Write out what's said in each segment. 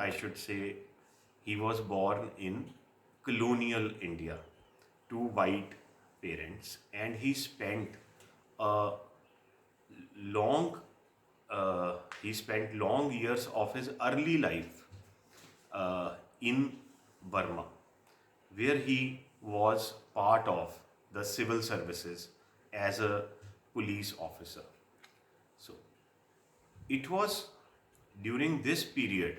I should say, he was born in colonial India to white parents, and he spent a long he spent long years of his early life in Burma, where he was part of the civil services as a police officer. So it was during this period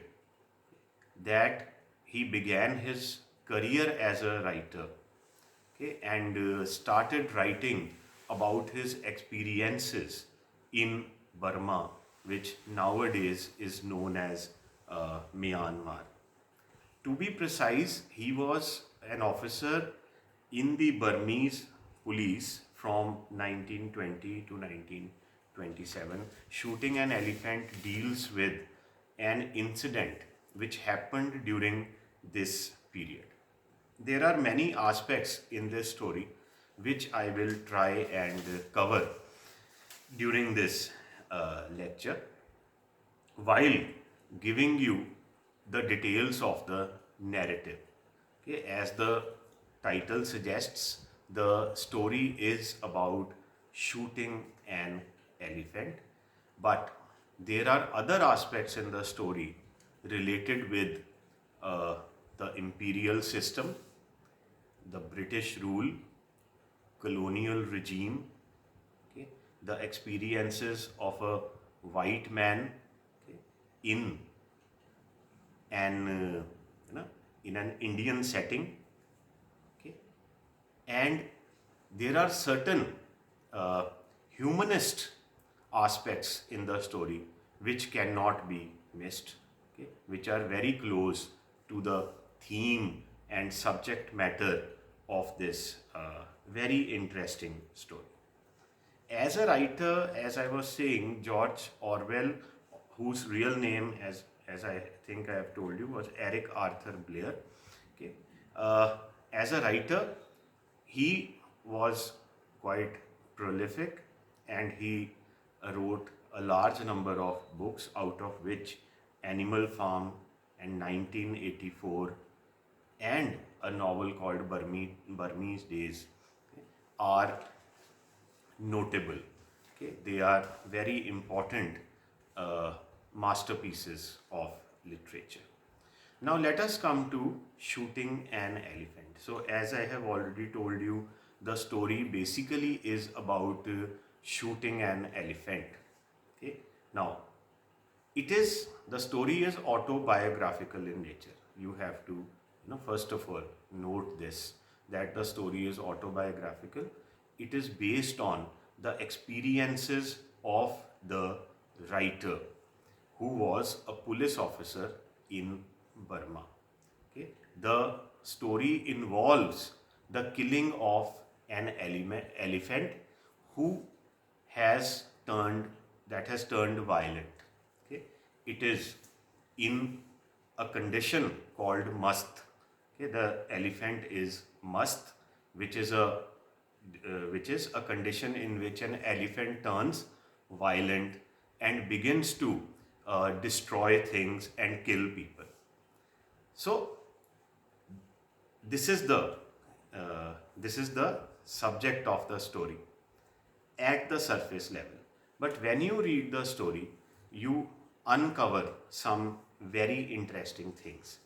that he began his career as a writer, okay, and started writing about his experiences in Burma, which nowadays is known as Myanmar. To be precise, he was an officer in the Burmese police from 1920 to 1927. Shooting an elephant deals with an incident which happened during this period. There are many aspects in this story which I will try and cover during this lecture while giving you the details of the narrative. Okay, as the title suggests, the story is about shooting an elephant, but there are other aspects in the story related with the imperial system, the British rule, colonial regime, okay, the experiences of a white man, okay, in an in an Indian setting, okay, and there are certain uh, humanist aspects in the story which cannot be missed, okay, which are very close to the theme and subject matter of this very interesting story. As a writer, as I was saying, George Orwell, whose real name, as I think I have told you, was Eric Arthur Blair. Okay, as a writer, he was quite prolific, and he wrote a large number of books, out of which Animal Farm and 1984 and a novel called Burmese Days, okay, are notable. Okay, they are very important masterpieces of literature. Now let us come to shooting an elephant. So as I have already told you, the story basically is about shooting an elephant. Okay. Now the story is autobiographical in nature. You have to, first of all, note this, that the story is autobiographical. It is based on the experiences of the writer, who was a police officer in Burma. Okay. The story involves the killing of an elephant who has turned violent. Okay. It is in a condition called mast. Okay. The elephant is mast, which is a condition in which an elephant turns violent and begins to destroy things and kill people. So this is the subject of the story at the surface level. But when you read the story, you uncover some very interesting things.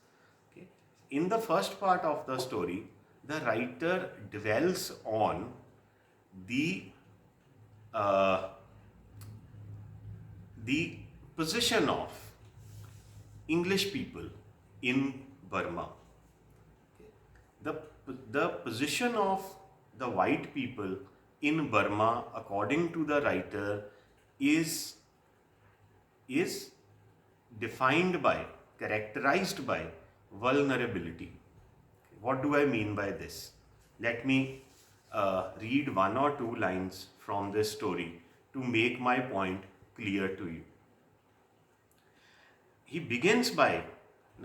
Okay. In the first part of the story, the writer dwells on uh, the position of English people in Burma. The position of the white people in Burma, according to the writer, is characterized by vulnerability. What do I mean by this? Let me read one or two lines from this story to make my point clear to you. He begins by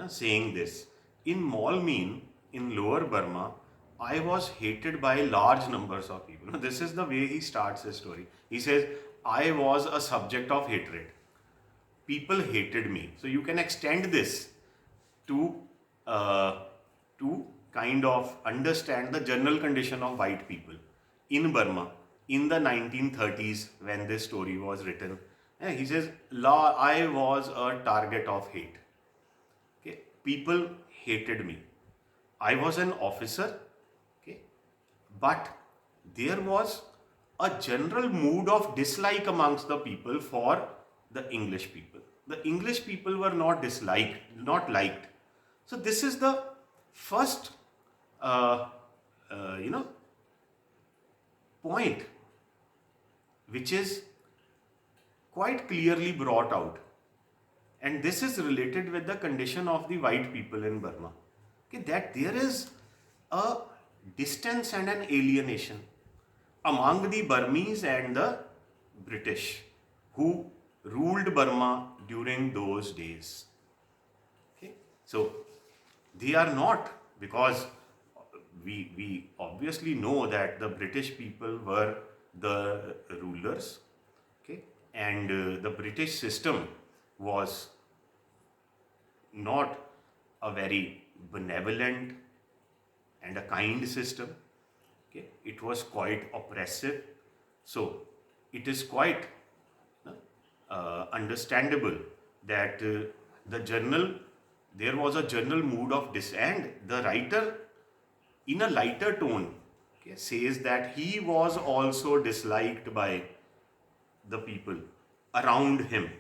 saying this: in Molmein, in Lower Burma, I was hated by large numbers of people. Now, this is the way he starts his story. He says, I was a subject of hatred. People hated me. So you can extend this to uh, to kind of understand the general condition of white people in Burma in the 1930s when this story was written. He says, I was a target of hate. Okay, people hated me. I was an officer. Okay, but there was a general mood of dislike amongst the people for the English people. The English people were not disliked, not liked. So this is the first, uh, uh, you know, point which is quite clearly brought out, and this is related with the condition of the white people in Burma. Okay, that there is a distance and an alienation among the Burmese and the British who ruled Burma during those days. Okay, so they are not, because we obviously know that the British people were the rulers, okay, and the British system was not a very benevolent and a kind system. Okay, it was quite oppressive. So it is quite understandable that the journal there was a general mood of and the writer, in a lighter tone, okay, says that he was also disliked by the people around him.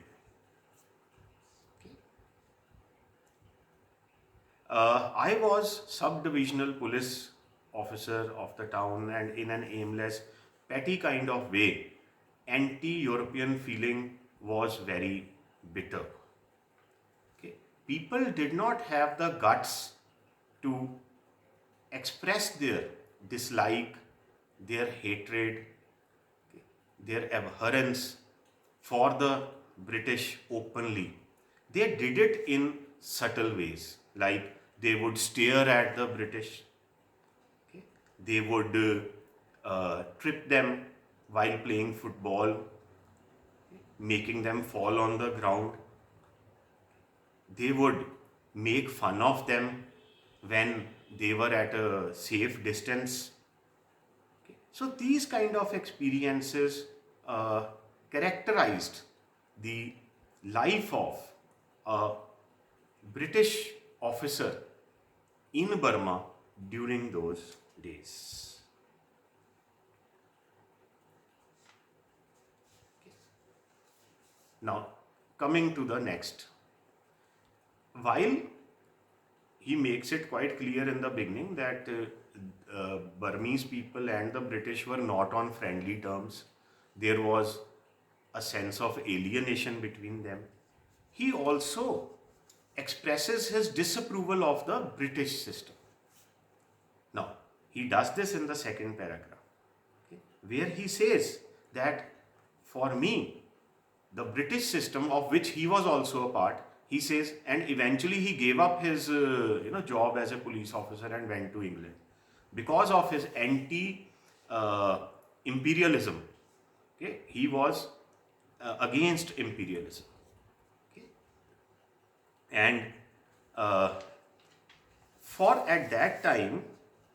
I was sub-divisional police officer of the town, and in an aimless, petty kind of way, anti-European feeling was very bitter. Okay. People did not have the guts to express their dislike, their hatred, okay, their abhorrence for the British openly. They did it in subtle ways, like they would stare at the British, okay? They would trip them while playing football, okay, making them fall on the ground. They would make fun of them when they were at a safe distance. Okay. So these kind of experiences characterized the life of a British officer in Burma during those days. Now, coming to the next. While he makes it quite clear in the beginning that Burmese people and the British were not on friendly terms, there was a sense of alienation between them. He also expresses his disapproval of the British system. Now, he does this in the second paragraph, okay, where he says that for me, the British system, of which he was also a part, he says, and eventually he gave up his job as a police officer and went to England because of his anti imperialism. Okay, he was against imperialism. Okay, and for at that time,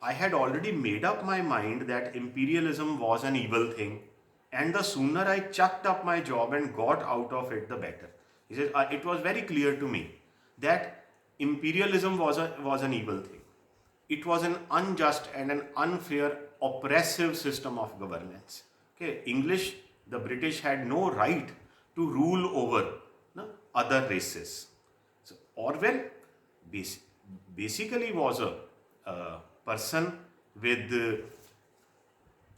I had already made up my mind that imperialism was an evil thing, and the sooner I chucked up my job and got out of it, the better. He says, it was very clear to me that imperialism was an evil thing. It was an unjust and an unfair, oppressive system of governance. Okay, the British had no right to rule over other races. So Orwell basically was a person with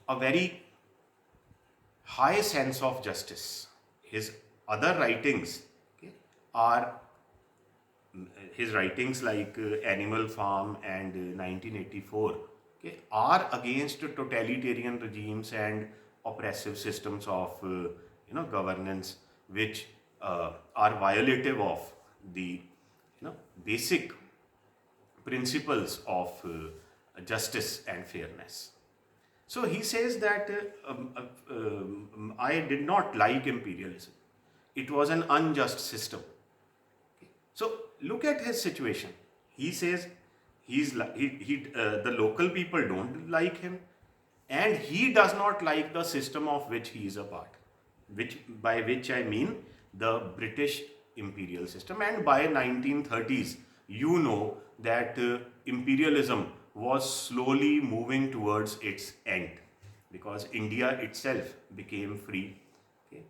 a very high sense of justice. His other writings, okay, are his writings like Animal Farm and 1984, okay, are against totalitarian regimes and oppressive systems of governance, which are violative of the basic principles of justice and fairness. So he says that I did not like imperialism. It was an unjust system. Okay. So look at his situation. He says the local people don't like him, and he does not like the system of which he is a part, which by which I mean the British imperial system. And by 1930s, you know that imperialism was slowly moving towards its end, because India itself became free, okay,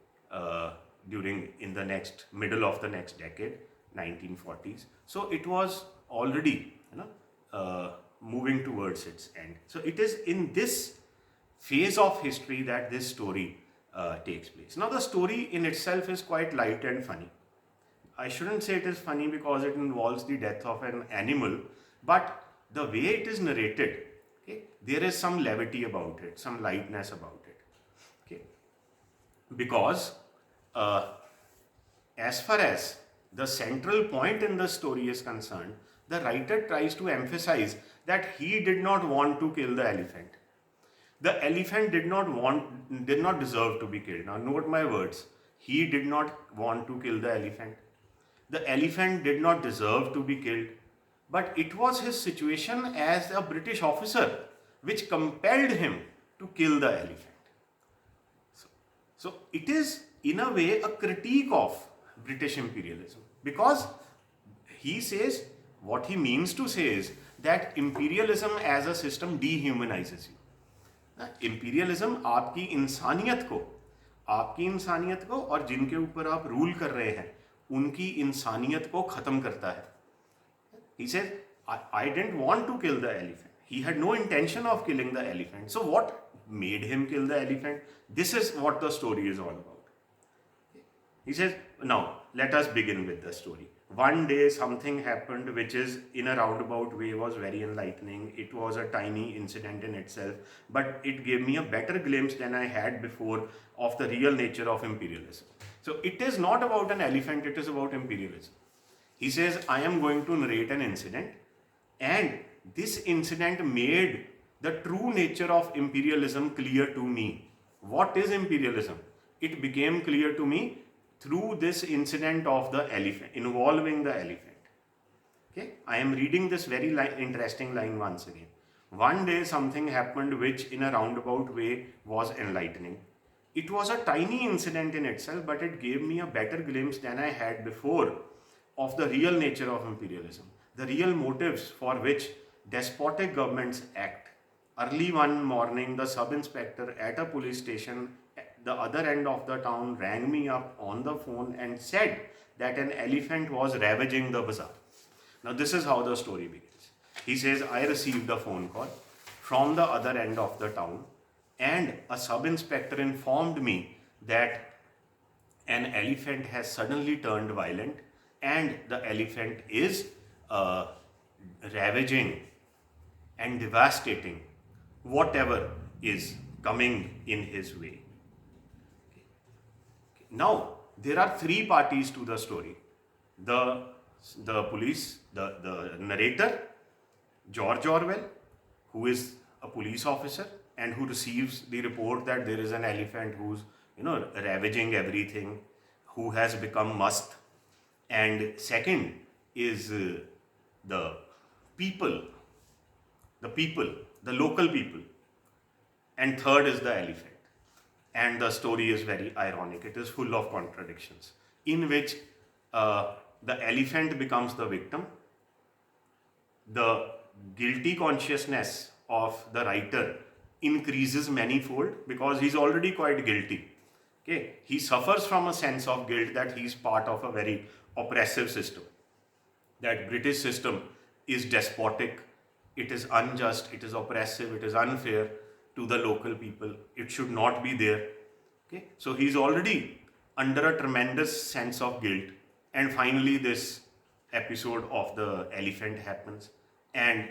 during in the next middle of the next decade, 1940s. So it was already, moving towards its end. So it is in this phase of history that this story takes place. Now, the story in itself is quite light and funny. I shouldn't say it is funny because it involves the death of an animal, but the way it is narrated, okay, there is some levity about it, some lightness about it. Okay, because as far as the central point in the story is concerned, the writer tries to emphasize that he did not want to kill the elephant. The elephant did not deserve to be killed. Now note my words. He did not want to kill the elephant. The elephant did not deserve to be killed. But it was his situation as a British officer which compelled him to kill the elephant. So it is in a way a critique of British imperialism, because he says, what he means to say is that imperialism as a system dehumanizes you. Imperialism आपकी इंसानियत को और जिनके ऊपर आप rule कर रहे हैं उनकी इंसानियत को खत्म करता है. He says, I didn't want to kill the elephant. He had no intention of killing the elephant. So what made him kill the elephant? This is what the story is all about. He says, now let us begin with the story. One day something happened which is in a roundabout way was very enlightening. It was a tiny incident in itself, but it gave me a better glimpse than I had before of the real nature of imperialism. So it is not about an elephant, it is about imperialism. He says, I am going to narrate an incident, and this incident made the true nature of imperialism clear to me. What is imperialism? It became clear to me through this incident of the elephant, involving the elephant. Okay, I am reading this very interesting line once again. One day something happened which in a roundabout way was enlightening. It was a tiny incident in itself, but it gave me a better glimpse than I had before of the real nature of imperialism, the real motives for which despotic governments act. Early one morning, the sub-inspector at a police station the other end of the town rang me up on the phone and said that an elephant was ravaging the bazaar. Now this is how the story begins. He says, I received a phone call from the other end of the town, and a sub-inspector informed me that an elephant has suddenly turned violent and the elephant is ravaging and devastating whatever is coming in his way. Now, there are three parties to the story. The police, the narrator, George Orwell, who is a police officer and who receives the report that there is an elephant who's, ravaging everything, who has become must. And second is the people, the local people. And third is the elephant. And the story is very ironic. It is full of contradictions, in which the elephant becomes the victim. The guilty consciousness of the writer increases manifold because he's already quite guilty. Okay, he suffers from a sense of guilt that he's part of a very oppressive system. That British system is despotic, it is unjust, it is oppressive, it is unfair to the local people. It should not be there. Okay, so he's already under a tremendous sense of guilt, and finally this episode of the elephant happens, and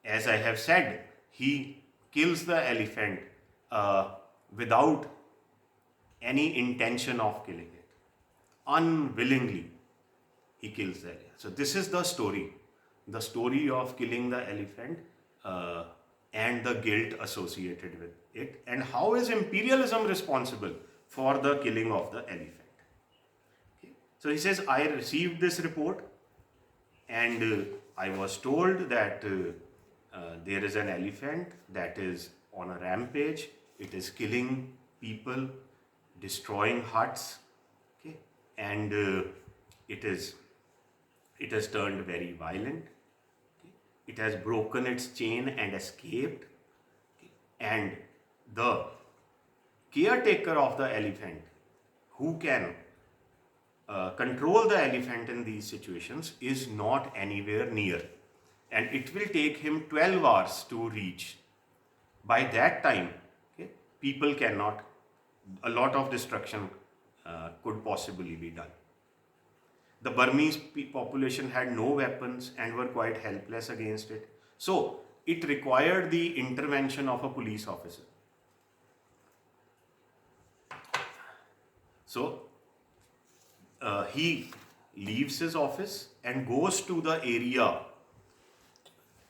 as I have said, he kills the elephant without any intention of killing it. Unwillingly, he kills the elephant. So this is the story of killing the elephant and the guilt associated with it, and how is imperialism responsible for the killing of the elephant. Okay. So he says, I received this report, and I was told that there is an elephant that is on a rampage. It is killing people, destroying huts, okay, and it is it has turned very violent. Okay. It has broken its chain and escaped. Okay. And the caretaker of the elephant, who can control the elephant in these situations, is not anywhere near, and it will take him 12 hours to reach. By that time, okay, people cannot, a lot of destruction could possibly be done. The Burmese population had no weapons and were quite helpless against it. So it required the intervention of a police officer. So he leaves his office and goes to the area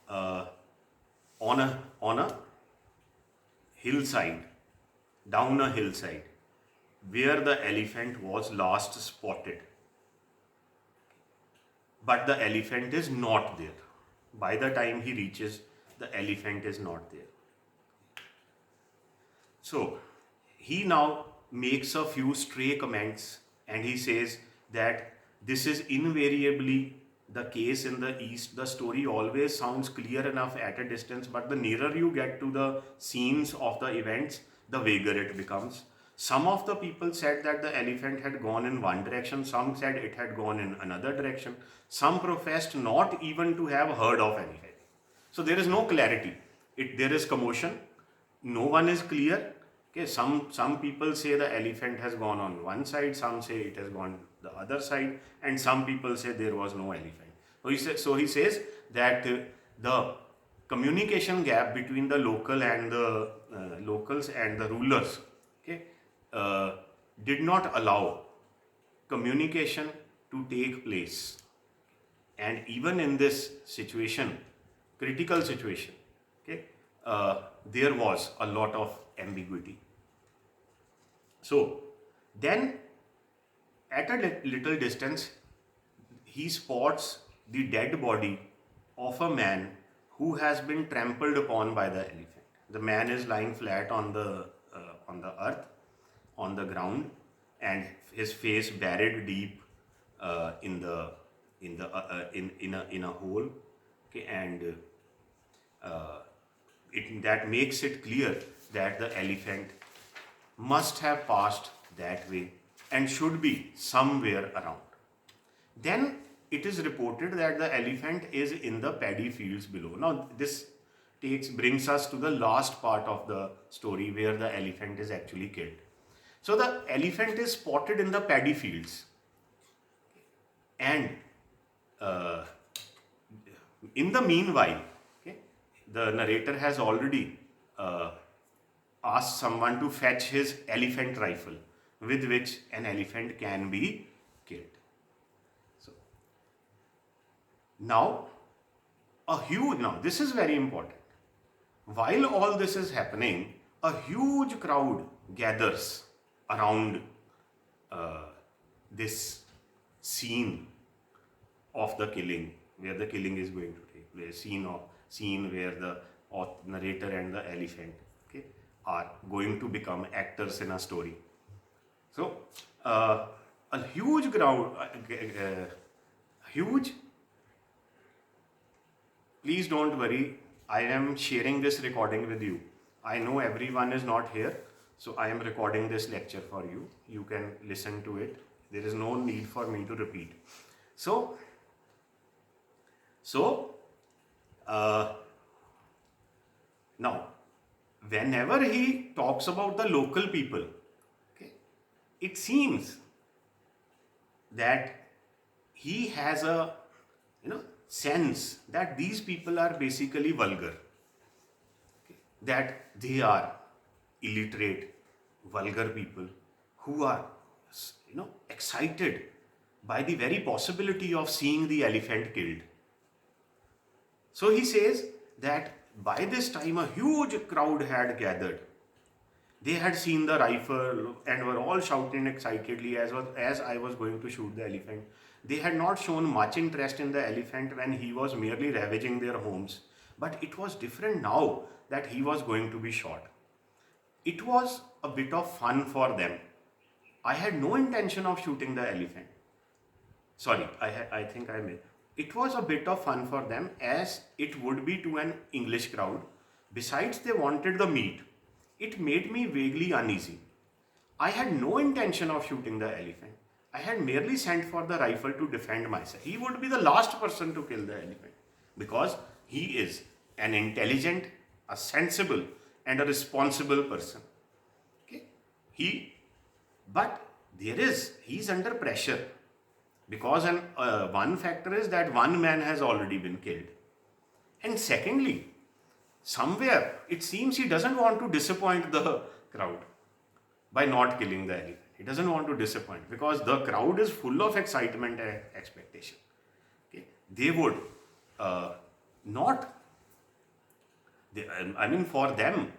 uh, on a hillside, down a hillside, where the elephant was last spotted. But the elephant is not there. By the time he reaches, the elephant is not there. So he now makes a few stray comments, and he says that this is invariably the case in the East. The story always sounds clear enough at a distance, but the nearer you get to the scenes of the events, the vaguer it becomes. Some of the people said that the elephant had gone in one direction, some said it had gone in another direction, some professed not even to have heard of anything. So there is no clarity. There is commotion. No one is clear. Okay, some people say the elephant has gone on one side, some say it has gone the other side, and some people say there was no elephant. So he says that the communication gap between the locals and the rulers, okay, did not allow communication to take place. And even in this situation, critical situation, okay, there was a lot of ambiguity. So then, at a little distance, he spots the dead body of a man who has been trampled upon by the elephant. The man is lying flat on the earth, on the ground, and his face buried deep in a hole. Okay, and that makes it clear that the elephant must have passed that way and should be somewhere around. Then it is reported that the elephant is in the paddy fields below. Now this brings us to the last part of the story where the elephant is actually killed. So the elephant is spotted in the paddy fields, and in the meanwhile, okay, the narrator has already asked someone to fetch his elephant rifle, with which an elephant can be killed. So now this is very important. While all this is happening, a huge crowd gathers around this scene of the killing, where the killing is going to take place. Scene where the narrator and the elephant, okay, are going to become actors in a story. So a huge crowd, huge. Please don't worry. I am sharing this recording with you. I know everyone is not here, so I am recording this lecture for you. You can listen to it. There is no need for me to repeat. So now, whenever he talks about the local people, okay, it seems that he has a sense that these people are basically vulgar, okay, that they are illiterate, vulgar people who are excited by the very possibility of seeing the elephant killed. So he says that by this time a huge crowd had gathered. They had seen the rifle and were all shouting excitedly as I was going to shoot the elephant. They had not shown much interest in the elephant when he was merely ravaging their homes. But it was different now that he was going to be shot. It was a bit of fun for them. I had no intention of shooting the elephant. Sorry, I think I made. It was a bit of fun for them as it would be to an English crowd. Besides, they wanted the meat. It made me vaguely uneasy. I had no intention of shooting the elephant. I had merely sent for the rifle to defend myself. He would be the last person to kill the elephant because he is an intelligent, a sensible, and a responsible person. Okay? But he's under pressure because one factor is that one man has already been killed. And secondly, somewhere it seems he doesn't want to disappoint the crowd by not killing the elephant. He doesn't want to disappoint because the crowd is full of excitement and expectation. Okay? They would not, I mean, for them,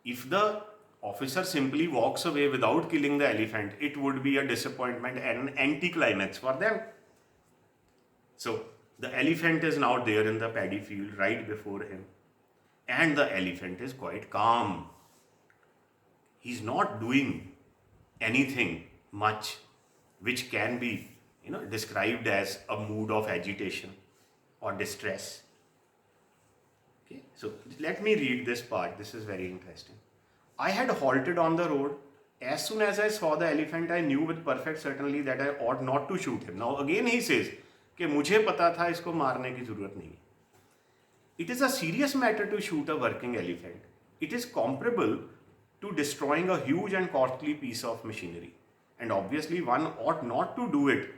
if the officer simply walks away without killing the elephant, it would be a disappointment and an anticlimax for them. So the elephant is now there in the paddy field right before him, and the elephant is quite calm. He's not doing anything much which can be described as a mood of agitation or distress. Okay, so let me read this part. This is very interesting. I had halted on the road. As soon as I saw the elephant, I knew with perfect certainty that I ought not to shoot him. Now again he says कि मुझे पता था इसको मारने की जरूरत नहीं. It is a serious matter to shoot a working elephant. It is comparable to destroying a huge and costly piece of machinery. And obviously one ought not to do it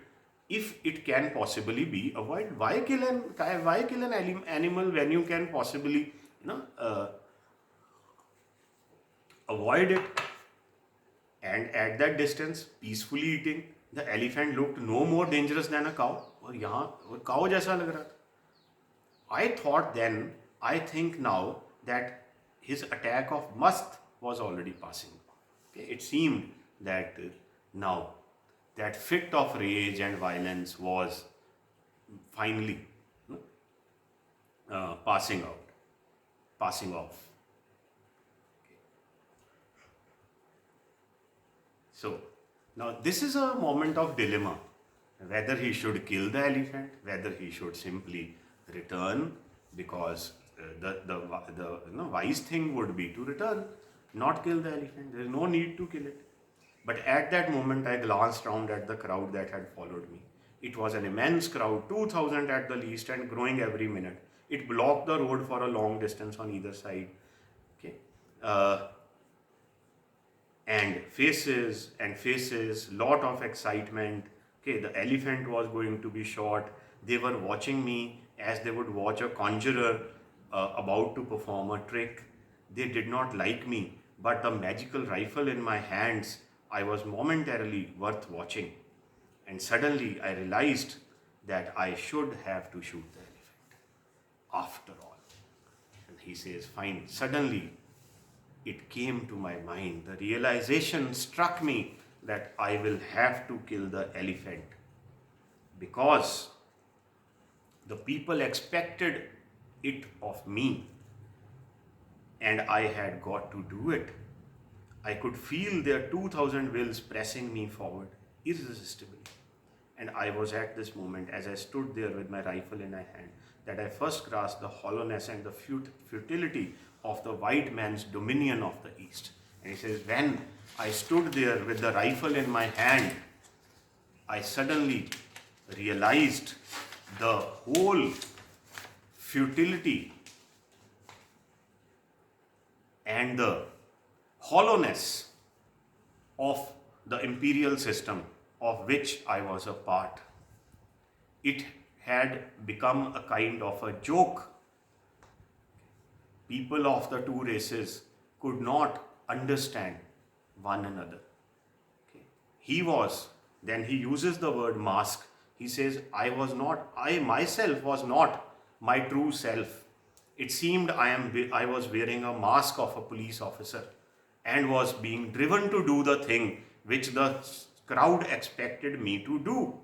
if it can possibly be avoided. Why kill an animal when you can possibly avoid it? And at that distance, peacefully eating, the elephant looked no more dangerous than a cow. और यहाँ cow जैसा लग रहा था. I thought then, I think now that his attack of must was already passing. Okay? It seemed that now that fit of rage and violence was finally passing off. Okay. So now this is a moment of dilemma, whether he should kill the elephant, whether he should simply return, because the wise thing would be to return, not kill the elephant. There is no need to kill it. But at that moment, I glanced round at the crowd that had followed me. It was an immense crowd, 2,000 at the least, and growing every minute. It blocked the road for a long distance on either side. Okay, and faces, lot of excitement. Okay, the elephant was going to be shot. They were watching me as they would watch a conjurer about to perform a trick. They did not like me, but the magical rifle in my hands, I was momentarily worth watching. And suddenly I realized that I should have to shoot the elephant after all. And he says, fine. Suddenly it came to my mind. The realization struck me that I will have to kill the elephant because the people expected it of me and I had got to do it. I could feel their 2,000 wills pressing me forward irresistibly. And I was at this moment, as I stood there with my rifle in my hand, that I first grasped the hollowness and the futility of the white man's dominion of the East. And he says, when I stood there with the rifle in my hand, I suddenly realized the whole futility and the hollowness of the imperial system of which I was a part. It had become a kind of a joke. People of the two races could not understand one another. Okay. Then he uses the word mask. He says, I myself was not my true self. It seemed I was wearing a mask of a police officer and was being driven to do the thing which the crowd expected me to do.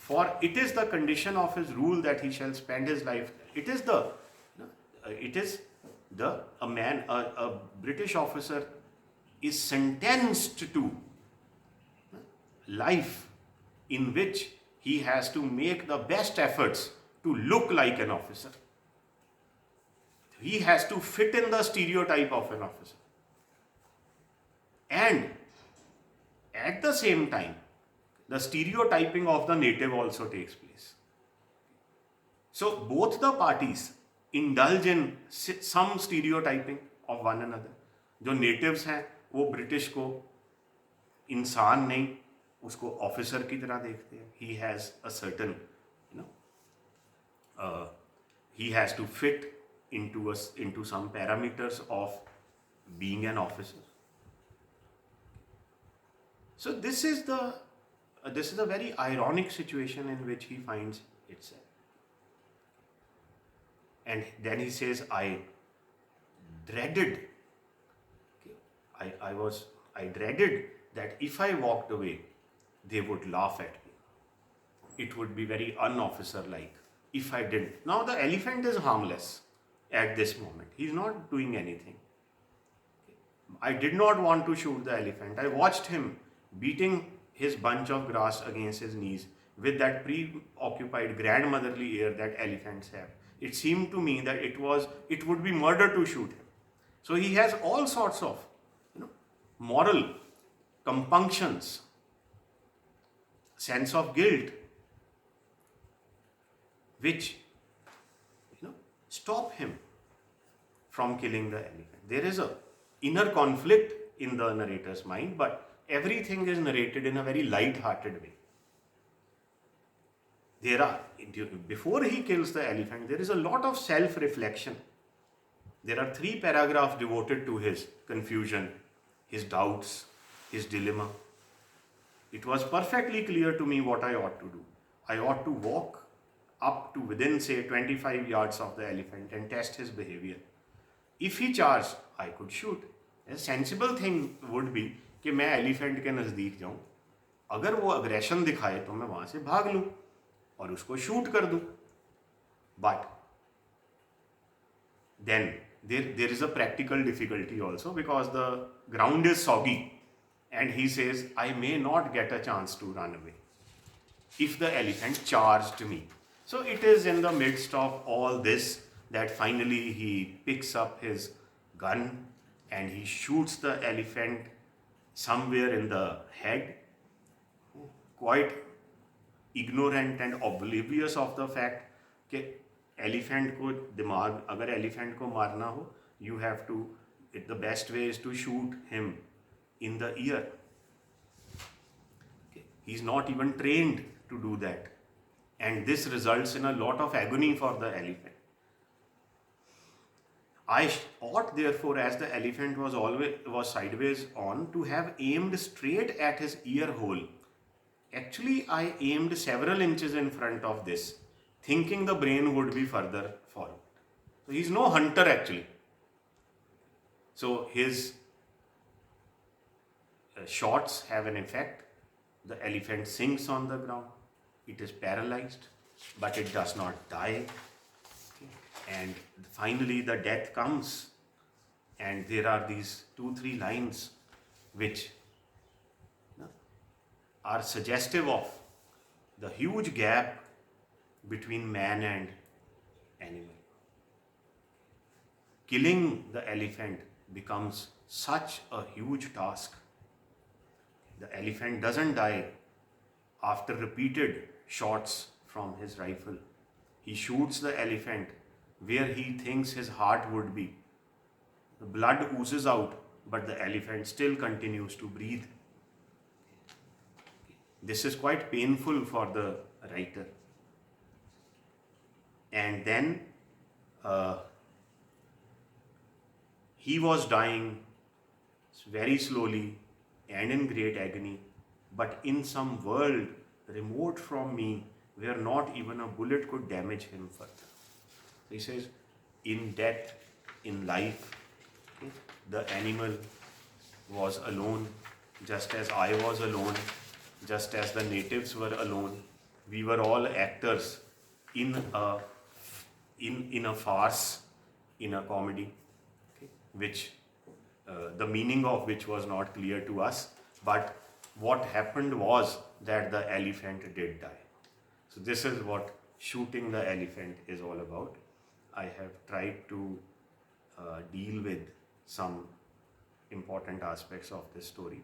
For it is the condition of his rule that he shall spend his life. It is the, it is the, a British officer is sentenced to life in which he has to make the best efforts to look like an officer. He has to fit in the stereotype of an officer. And at the same time, the stereotyping of the native also takes place. So both the parties indulge in some stereotyping of one another. जो natives हैं वो British को इंसान नहीं, उसको officer की तरह देखते हैं. He has a certain, he has to fit into some parameters of being an officer. So this is a very ironic situation in which he finds itself. And then he says, I dreaded that if I walked away, they would laugh at me. It would be very un-officer-like if I didn't. Now the elephant is harmless at this moment. He's not doing anything. I did not want to shoot the elephant. I watched him beating his bunch of grass against his knees with that preoccupied grandmotherly air that elephants have. It seemed to me that it would be murder to shoot him. So he has all sorts of moral compunctions, sense of guilt, which stop him from killing the elephant. There is a inner conflict in the narrator's mind, but everything is narrated in a very light-hearted way. Before he kills the elephant, there is a lot of self-reflection. There are 3 paragraphs devoted to his confusion, his doubts, his dilemma. It was perfectly clear to me what I ought to do. I ought to walk up to within, say, 25 yards of the elephant and test his behavior. If he charged, I could shoot. A sensible thing would be कि मैं elephant के नज़दीक जाऊं, अगर वो aggression दिखाए तो मैं वहाँ से भाग लूं और उसको शूट कर दूं. But then there is a practical difficulty also, because the ground is soggy and he says, I may not get a chance to run away if the elephant charged me. So it is in the midst of all this that finally he picks up his gun and he shoots the elephant somewhere in the head, quite ignorant and oblivious of the fact कि elephant को दिमाग, अगर elephant को मारना हो, you have to, the best way is to shoot him in the ear. Okay. He's not even trained to do that, and this results in a lot of agony for the elephant. I ought therefore, as the elephant was sideways on, to have aimed straight at his ear hole. Actually, I aimed several inches in front of this, thinking the brain would be further forward. So he's no hunter actually. So his shots have an effect. The elephant sinks on the ground. It is paralyzed, but it does not die. And finally the death comes, and there are these 2-3 lines which are suggestive of the huge gap between man and animal. Killing the elephant becomes such a huge task. The elephant doesn't die after repeated shots from his rifle. He shoots the elephant where he thinks his heart would be. The blood oozes out, but the elephant still continues to breathe. This is quite painful for the writer. And then he was dying very slowly and in great agony, but in some world remote from me where not even a bullet could damage him further. He says, in death, in life, the animal was alone, just as I was alone, just as the natives were alone. we were all actors in a in a farce, in a comedy, okay, which the meaning of which was not clear to us. But what happened was that the elephant did die. So this is what shooting the elephant is all about. I have tried to deal with some important aspects of this story.